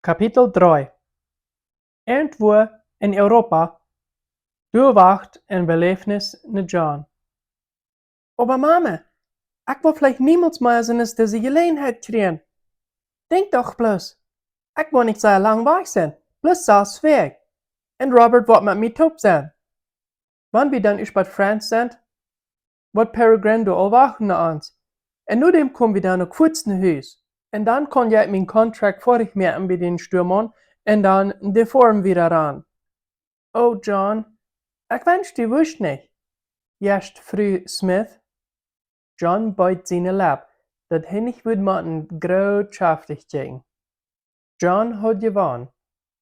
Kapitel 3. Irgendwo in Europa doorwacht een belevenis naar John. Aber Mama, ik wil vielleicht niemals mehr so diese Gelegenheit kriegen. Denk doch bloß, ich will nicht sehr lang weg sein, bloß 6 Tage. Und Robert wird mit mir top sein. Wann wir dann über France sind, wird Peregrine da auch warten nach uns. Und nur dem kommen wir dann noch kurz nach Haus. Und dann kann ich meinen Kontrakt fertig machen bei den Stürmern und dann die Form wieder ran. Oh John, ich wünsch die wusst nicht. Erst früh Smith. John beut seine Lab, dat hij nicht würd machen grautschaftlich gegen. John hat gewonnen.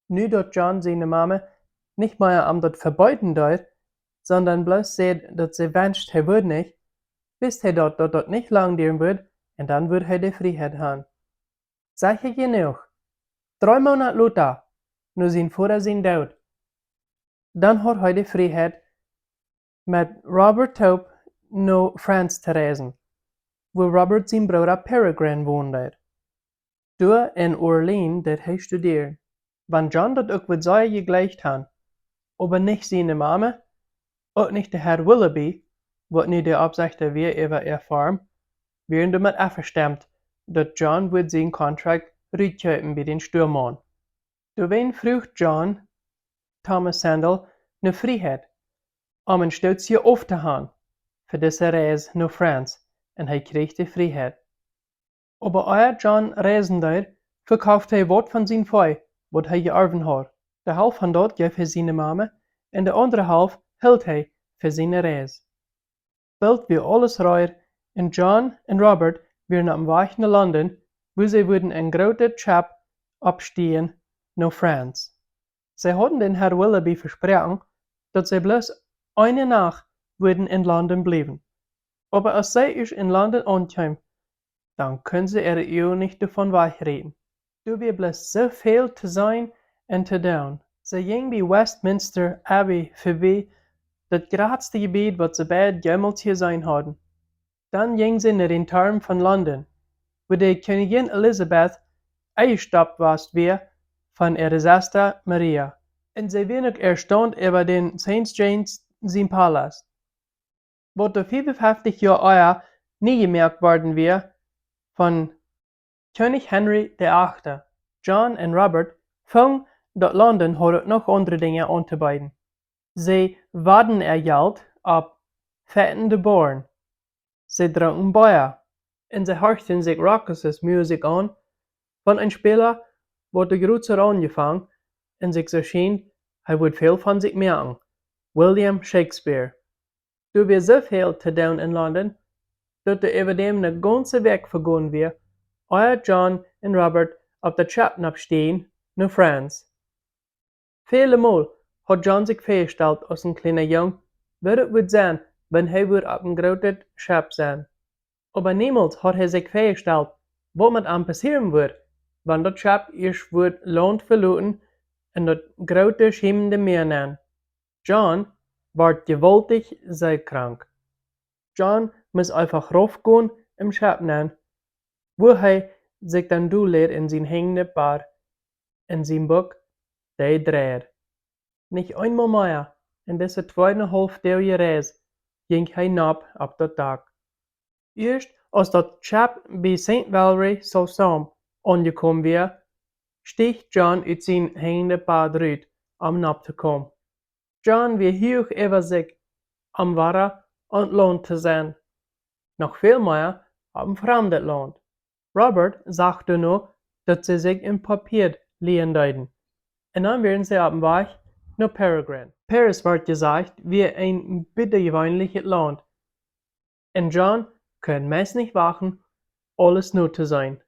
Nu dat John seine Mama nicht mehr am dat verbeuten deut, sondern bloß seht, dat sie wünscht, er würd nicht, bis er dat nicht lang dauern würd, und dann würd er die Freiheit haben. Sag ich genug. 3 Monate Luther, nur sein Vater sein Tod. Dann hat er die Freiheit, mit Robert Taub nach France zu reisen, wo Robert sein Bruder Peregrine wohnt. Da in Orleans dat hij studieren. Wenn John dat auch wird sehr gegleicht haben, aber nicht seine Mama, auch nicht der Herr Willoughby, wat nu der Absichter wir über er Farm, wären damit einverstanden, dat John wird seinen Kontrakt rückköpen bei den Stürmern. Da wen frucht John, Thomas Sandel, ne Freiheit, einen Stutz hier aufzuhauen, für diese Reise nach France, und er kriegt die Freiheit. Aber euer John reisen dort, verkauft er wat von sein Feu, wat er geerben hat. Der half von dort gab er seine Mama, und der andere half hielt er für seine Reise. Bald wir alles reuer, und John und Robert wären am Weg nach London, wo sie würden ein großer Chap abstehen nach France. Sie hatten den Herr Willoughby versprochen, dass sie bloß eine Nacht würden in London bleiben. Aber als sie in London ankommen, dann können sie ihre Ehe nicht davon wegreden. Du wir bloß so viel zu sein und zu tun. Sie ging bei Westminster Abbey vorbei, das geradste Gebiet, was sie beide jemals hier sein hatten. Dann ging sie nach den Turm von London, wo die Königin Elisabeth eingestoppt war von ihrer Schwester Maria. Und sie war noch erstaunt über den St. James sein Palast. Was da 55 Jahre nie gemerkt worden war, von König Henry VIII. John und Robert fingen, dass London hat noch andere Dinge anzubieten. Sie warten ihr Geld ab fettende Bauern. Sie tranken Bier und sie horchten sich Raucous Musik an von einem Spieler, der die Grütze angefangen und sich so schien, er würde viel von sich merken. William Shakespeare. Du wir so viel zu tun in London, dass du über dem eine ganze Weg vergangen wir, euer John und Robert auf der Chapten abstehen, nach France. Viele Mal hat John sich vorgestellt als ein kleiner Jung, wie es wird sein, wenn er wird auf einem großen Schiff sein. Aber niemals hat er sich vorgestellt, was mit ihm passieren wird, wenn das Schiff erst wird Land verlassen und das große schimmende Meer nehmen. John ward gewaltig seekrank. John muss einfach raufgehen im Schiff nehmen, wo er sich dann durchlädt in sein hängenden Bad, in sein Buch, der dreht. Nicht einmal mehr in dieser 2,5-tägigen Reise ging er hinab auf den Tag. Erst als das Schiff bei St. Valery Soissons angekommen war, stieg John aus sein hängenden Bad raus, um hinabzukommen. John war hoch über sich, am Wasser und Land zu sein. Noch viel mehr am fremden Land. Robert sagte nur, dass sie sich im Papier liegen deuten. Und dann wären sie auf dem Weg nach Peregrine. Paris wird gesagt, wie ein bittergewöhnliches Land. Und John kann meist nicht warten, alles nur zu sein.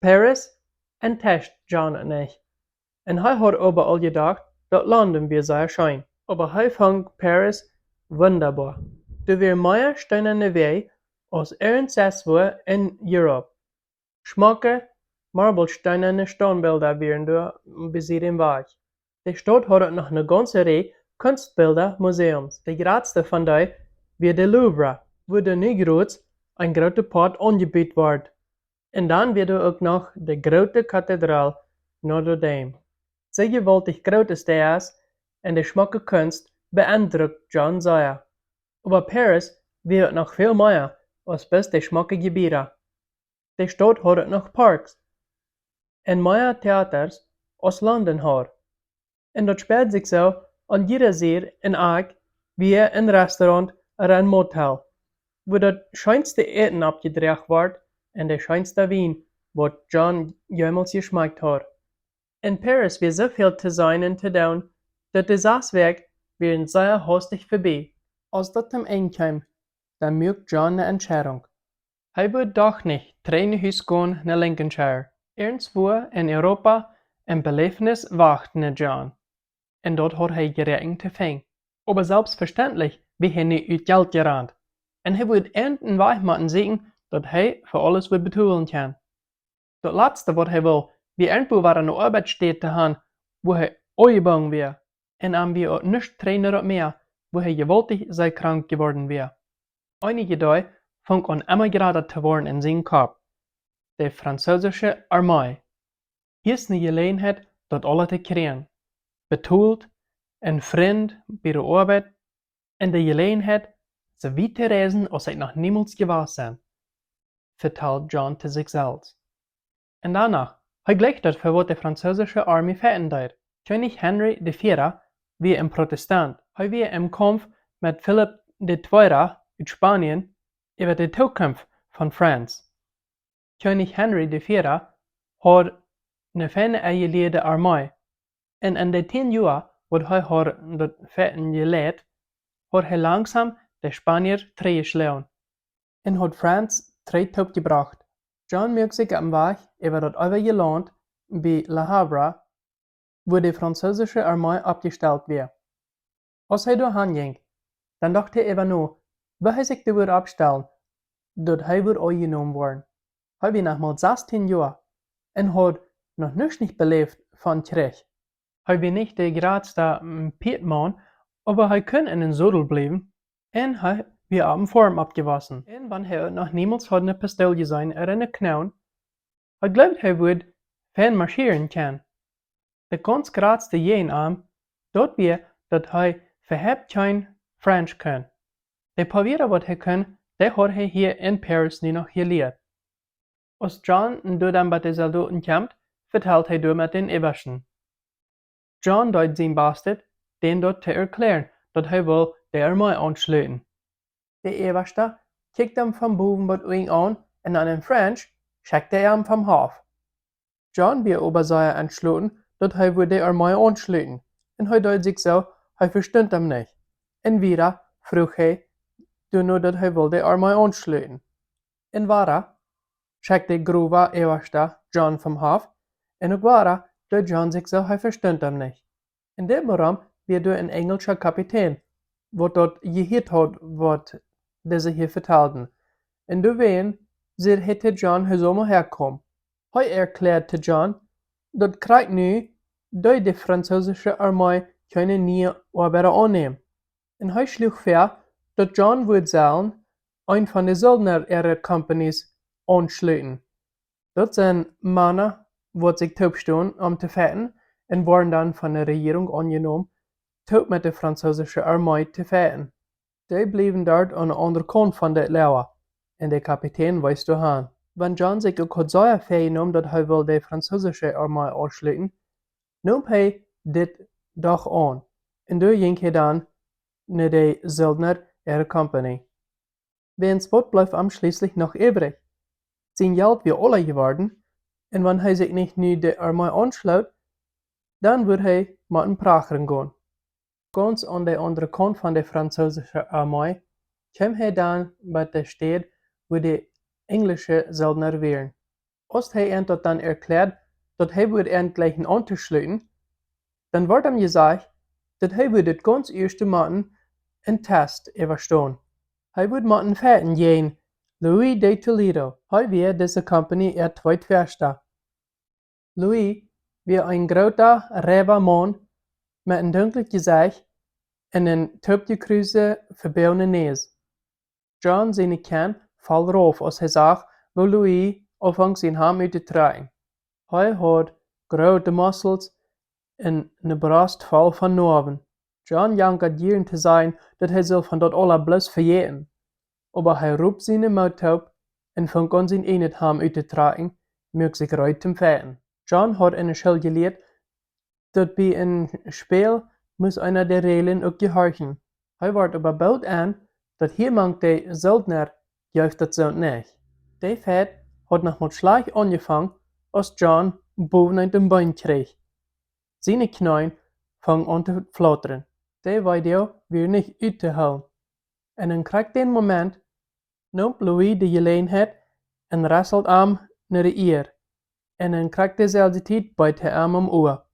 Paris enttäuscht John nicht. Und er hat überall gedacht, dass London wie sehr schön. Aber er fand Paris wunderbar. Du wir mehr steinerne Wege als irgendwo in Europa. Schmucke, marblesteinerne Steinbilder wären da bis den Weg. Die Stadt hat noch eine ganze Reihe Kunstbilder-Museums. Die größte von denen wird der Louvre, wo der Negroes ein großer Part angebietet wird. Und dann wird auch noch die große Kathedrale Notre Dame. Sehr gewaltig groß ist der ist, und die schmucke Kunst beeindruckt John sehr. Aber Paris wird noch viel mehr als bloß die schmucke Gebiete. Die Stadt hat noch Parks en mehr Theaters als London hat. En dat speelt zich zo an jeder Seer en Aak wie een Restaurant oder een Motel, wo das schönste Eten abgedreht wird und der schönste Wein, was John jemals geschmeckt hat. In Paris wird so viel zu sein und zu tun, dass die Saßwerk werden sehr hastig vorbei. Als das zum Ende kam, dann mögt John eine Entscheidung. Er würde doch nicht Trainerhuis gehen nach Lincolnshire. Irgendwo in Europa ein Belevenis wachten John. Und dort hat er gerechnet zu finden. Aber selbstverständlich wie er nicht uit Geld gerannt. Und er würde irgendeinen Weg machen sehen, dass er für alles wird betalen kann. Das letzte, was er will, wie irgendwo war eine Arbeitsstätte zu haben, wo er eingebaut wird. Und am wir auch nicht Trainer mehr, wo er gewaltig sei krank geworden wäre. Einige Tage fing an immer gerade zu werden in seinem Kopf. Die französische Armee. Hier ist eine Gelegenheit, dort alle zu kriegen. Betalt, ein Freund bei der Arbeit, und die Gelegenheit, so weit zu reisen, als ich noch niemals gewesen bin, vertelt John zu sich selbst. Und danach, er gleich das für was die französische Armee verändert. König Henry IV wie ein Protestant. Er wie im Kampf mit Philipp II in Spanien über die Zukunft von Frankreich. König Henry IV hat eine feine eingelegte Armee. Und in den 10 Jahren, wo er das Fetten geleitet, hat er langsam die Spanier geschlagen und hat Franz 3 Top gebracht. John mögt sich am Weg über das ewige Land bei Le Havre, wo die französische Armee abgestellt wird. Als er da hinging, dann dachte er über nach, wo er sich da würde abstellen, dass er wird eingenommen worden. Er war noch mal 16 Jahre und hat noch nicht belebt von Krieg. Er war nicht der geradste Pietmann, aber er kann in den Sodel bleiben und er war am Form abgewaschen. Und wenn er noch niemals hat eine Pistole gesehen oder eine Knarre, er glaubt, er würde fein marschieren können. Der ganz geradste Jenarm, dort wir, dass er verhebt kein Fransch kann. Die paar Wörter, was er kann, die hat er hier in Paris nie noch gelernt. Als John dann bei den Soldaten kämpft, verteilt er mit den Eberschen. John deut sein Bestes, den dort zu erklären, dass er will die Armee anschließen. Der Eberste kickt ihm vom Boven mit ihm an und an den French schickt er ihm vom Hof. John wird aber sehr entschlossen, dass er will die Armee anschließen. Und er deut sich so, er versteht ihm nicht. Und wieder fragt er, nur dass er will die Armee anschließen. Und weiter schickt der grobe Eberste John vom Hof und auch weiter der John sich so, er versteht ihm nicht. In dem Raum wird ein englischer Kapitän, was dort gehört hat, was diese hier vertelten. Und du weißt, sie hätte John hier herkommen. Er erklärt zu John, dass Krieg nu, durch die französische Armee können nie Arbeiter annehmen. Und er schlug vor, dass John würde sagen, ein von den Söldner ihrer Companies anschließen. Das sind Männer, die sich taubstehen, zu fetten, und wurden dann von der Regierung angenommen, tot mit der französischen Armee zu fetten. Die blieben dort an der anderen Kant von der Lauer, und der Kapitän weiß dahin. Wenn John sich auch so vernommen, dass er will die französische Armee anschließen, nahm er das doch an, und da ging er dann nach den Söldner ihrer Company. Wenns was bleibt ihm schließlich noch übrig. Sein Geld wird alle geworden, und wenn er sich nicht nur die Armee anschließt, dann wird er mit einem Pracher gehen. Ganz an der anderen Kant von der französischen Armee kam er dann bei der Stadt, wo die englischen Söldner wären. Als er dann erklärt, dass er wird endlich anschließen, dann wird ihm gesagt, dass er wird das ganz erste Mal einen Test überstehen. Er wird mit einem Fetten gehen, Louis de Toledo. Er wird diese Company zweitverster. Louis war ein großer, reifer Mann mit einem dunklen Gesicht und einem topgekrüzten, verbogenen Nase. John seine Kinn fällt rauf, als er sagt, wo Louis anfängt, sein Arm zu tragen. Er hat grote mossels en een brast vol van Norven. John jankert jaren te zijn dat hij zal van dat alle bloos vergeten. Aber hij roept zijn moed op en vangt aan zijn eenheid ham uit te trekken, mögt zich eruit te vechten. John had in de school geleerd dat bij een spel moest einer der Regeln ook gehorchen. Hij wordt aber bald aan dat iemand de Söldner juist dat zo niet. De feit had nog met slag aangevangen als John bovenuit een bein kreeg. Zijn knieën vangen aan te flatteren. De video weer niet uit te halen. En dan krijgt den moment neemt Louis de gelegenheid en rasselt hem naar de eer. En dan krijgt dezelfde tijd bijt hij hem om oor.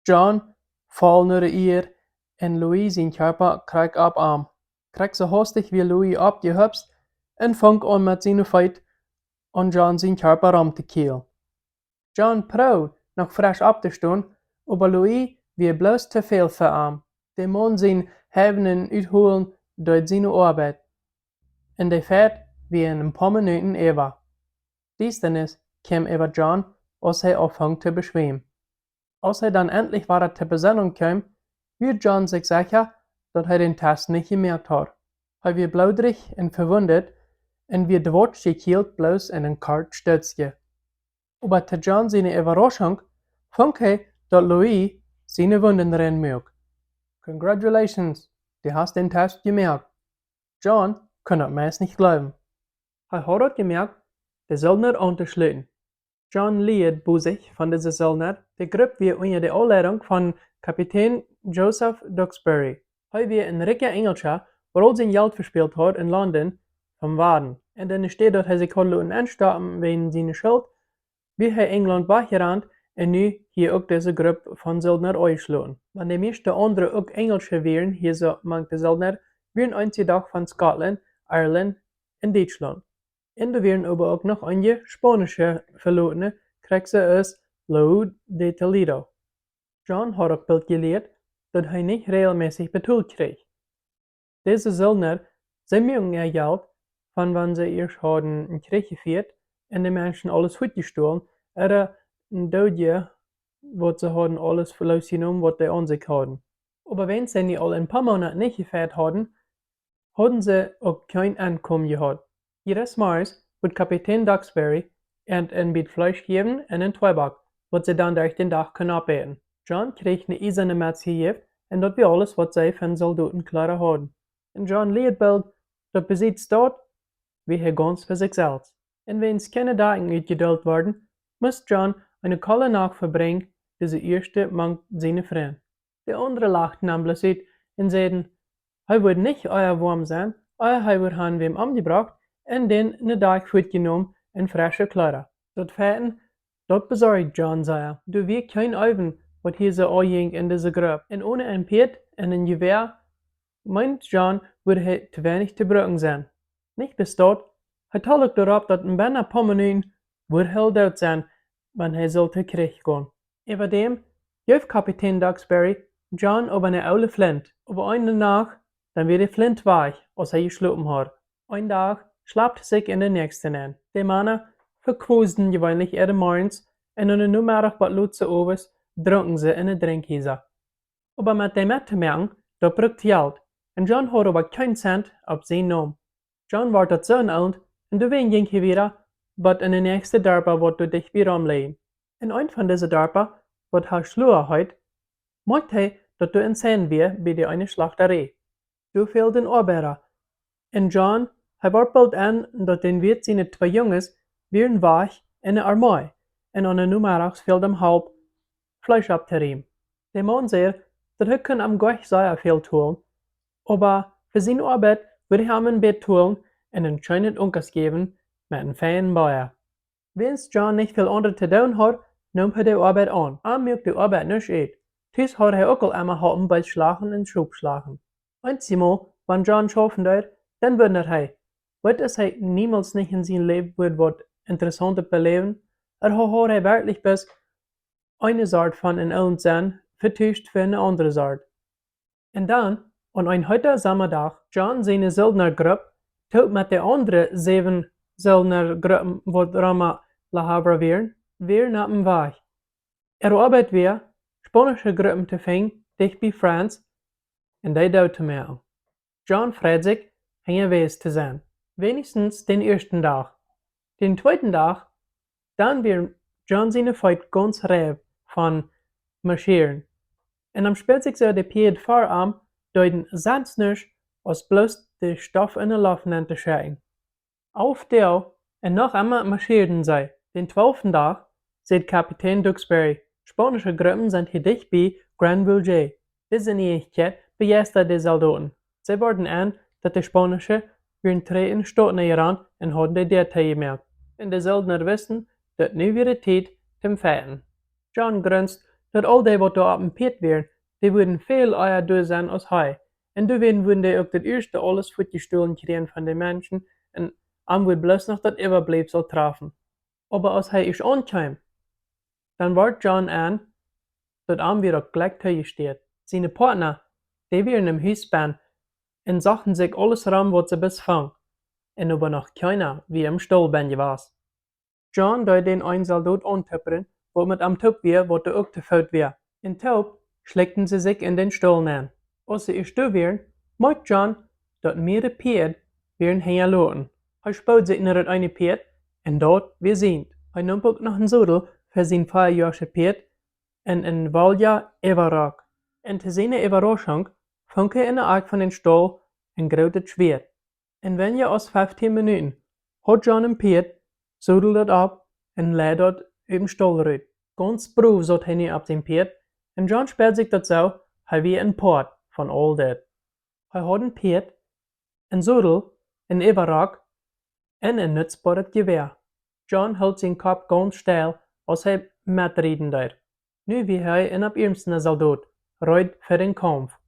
John valt naar de eer en Louis zijn körper krijgt op hem. Krijgt zo hastig wie Louis opgehupst en vangt aan met zijn feit aan John zijn körper om te keel. John probeert nog frisch op te staan, aber Louis weer bloos te veel voor hem. De man zijn hevenen uitholen door zijn arbeid. En de feit weer in een paar minuten over. Duisternis kwam over John als hij afhangt te beschweren. Als hij dan endlich weer ter Besinnung kwam, werd John zich sicher dat hij den Test niet gemerkt had. Hij werd blauwdrig en verwundert en werd dort gekielt bloos in een kort stützje. Aber te John zijn Überraschung vond hij dat Louis zijn Wunden erin mögt. Congratulations, du hast den Test gemerkt. John kon het meest niet geloven. Hij had het gemerkt, de Söldner anzuschließen. John leert bei sich von dieser Söldner, der Gruppe wir unter der Anleitung von Kapitän Joseph Duxbury. Hij weer een rijke Engelscher, waar al zijn geld verspild had in Londen, van Waden. En dan steht dat hij zich had laten aanstappen wegen zijn schuld, wie hij Engeland weggerand en nu hier ook deze groep van Söldner uitgesloten. Maar de meeste andere ook Engelsche wären, hier zo manche Söldner, wären einzig dag van Scotland, Ireland en Duitsland. En er wären aber auch noch einige spanische Verlotene, Kriegse aus Laud de Toledo. John had ook bald geleerd dat hij niet regelmäßig betaald kreeg. Deze Söldner, zij mögen ihr Geld, von wann sie erst hadden een Krieg geführt en de Menschen alles goed gestohlen, oder een doodje, wat ze hadden alles verloos genomen wat zij aan zich hadden. Aber wenn sie niet al een paar Monate niet gefeiert hadden sie ook kein Einkommen gehad. Jedes Morgens wird Kapitän Duxbury ein Bit Fleisch geben und einen Zwieback, was sie dann durch den Tag können abeten. John kriegt eine eiserne Metz gegeben und das war alles, was sie von Soldaten klar hatten. Und John leert bald, dat Besitz dort, wie er ganz für sich selbst. Und wenn es keine Dagen uitgedeeld worden, muss John eine kalle Nacht verbringen, diese erste mangt seine Freunde. Die anderen lachten am bloß uit und sagten, hij wordt niet euer warm zijn, hij wordt han wem omgebracht en dan een dag voortgenomen in frische kleren. Dat feiten, dat bezorgt John zei. Du weet geen uiven wat hier zo aanging in deze groep. En ohne een peet en een geweer, meint John, würde hij te weinig te gebruiken zijn. Niet bestaat, hij tolkt erop dat een bijna paar minuten wordt hij dood zijn, wanneer hij zal te krijg gaan. Everdem, geeft kapitein Duxbury John op een oude flint. Op een nacht dann wird die Flint weich, als er geschlafen hat. Ein Tag schlapt sich in den nächsten ein. Die Männer verkosten gewöhnlich ihre Morgens und in der Nummerach bei Lutze Overs trinken sie in den Drinkhäuser. Aber mit dem mitzumerken, da brückt Geld. Und John hat aber keinen Cent auf seinen Namen. John war dort so alt und du wen ging hier wieder, but in den nächsten Dörper wird du dich wieder umlegen. In ein von diesen Dörper, wird er schlauer heute, möchte er, dass du insane wirst bei der eine Schlachterei. Du fehlt den Arbeiter. En John, hij wordt bald aan dat den weet zijn twee jongens weer weg in de armee en aan de numerachts fehlt hem halb Fleisch op te riem. De man zei dat hij kan am gleich sehr veel tun, aber für zijn arbeid würde hij hem een bed tun en een schönen Unkers geben met een feinen Bauer. Wens John nicht viel andere te doen had, nam hij de arbeid aan. Hij mögt de arbeid niet uit. Thuis had hij ook al einmal haben bei Schlagen en Schubschlagen. Einmal, wenn John schaffen deed, dann wundert hij, wat is hij niemals nicht in zijn leven wird wat interessant beleven, had hij werkelijk bis eine Sort von een oud zijn vertuscht für eine andere Sort. En dan, an ein heute Sommerdag, John seine Söldnergruppe tut mit der andere 7 Söldnergruppen, wat Rama lahabra wären, weer naar hem weg. Arbeit weer spanische groepen te vinden dicht bij Frans en die dood te maken. John freut sich, hingewiesen zu sein. Wenigstens den ersten Tag. Den zweiten Tag, dann wird John seine Feit ganz reif von marschieren. Und am spielt so der Pied Vorarm deuten sonst nicht, als bloß de Stoff in der Luft zu schicken. Auf der und noch einmal marschierten sie. Den 12. Tag, sagt Kapitän Duxbury, spanische Gruppen sind hier dicht bei Granville. Diese Neuigkeit begeistert die Soldaten. Sie wurden an, dass die Spanische während 3 Stunden Iran und hatten die Detail gemerkt. Und die Söldner wissen, dass nu wieder Zeit zum Feiten. John grunzt, dass all die, was da auf dem Piet wären, die würden viel eher durch sein als hij. Und deswegen würden die auch das erste alles fortgestohlen kriegen von den Menschen und wird bloß noch das Überbleibsel treffen. Aber als hij is ankam, dann wordt John an, dat wieder gleich tegensteht. Seine Partner, die wären im Huisband und sagten sich alles ran, was sie bis fangen. Und aber noch keiner, wie im Stallband gewesen. John deed den einen Soldat antippern, wo mit am Tup weer, wat er auch gefout weer. In Tup schleckten sie sich in den Stall an. Als sie erst da wären, merkt John, dat mehrere Pferd wären hergelassen. Hij spoot sich nach das eine Pferd und dort wir sind. Hij nimmt auch noch einen Sodel für sein 4-jähriges Pferd und ein Walja Everrock. Und zu seiner Überraschung fand er in der Ecke von den Stall ein großes Schwert. Und wenn ihr aus 15 Minuten hat John ein Pferd, sodelt das ab und lädt dort im Stall rein. Ganz brav satt er auf dem Pferd und John spielt sich das so, hij wie ein Part von all das. Hij hat ein Pferd, ein Sodel, ein Everrock und ein nutzbares Gewehr. John hält seinen Kopf ganz still, als er mitreden wird. Nu wie hij in op eerste Soldat, reut für den Kampf.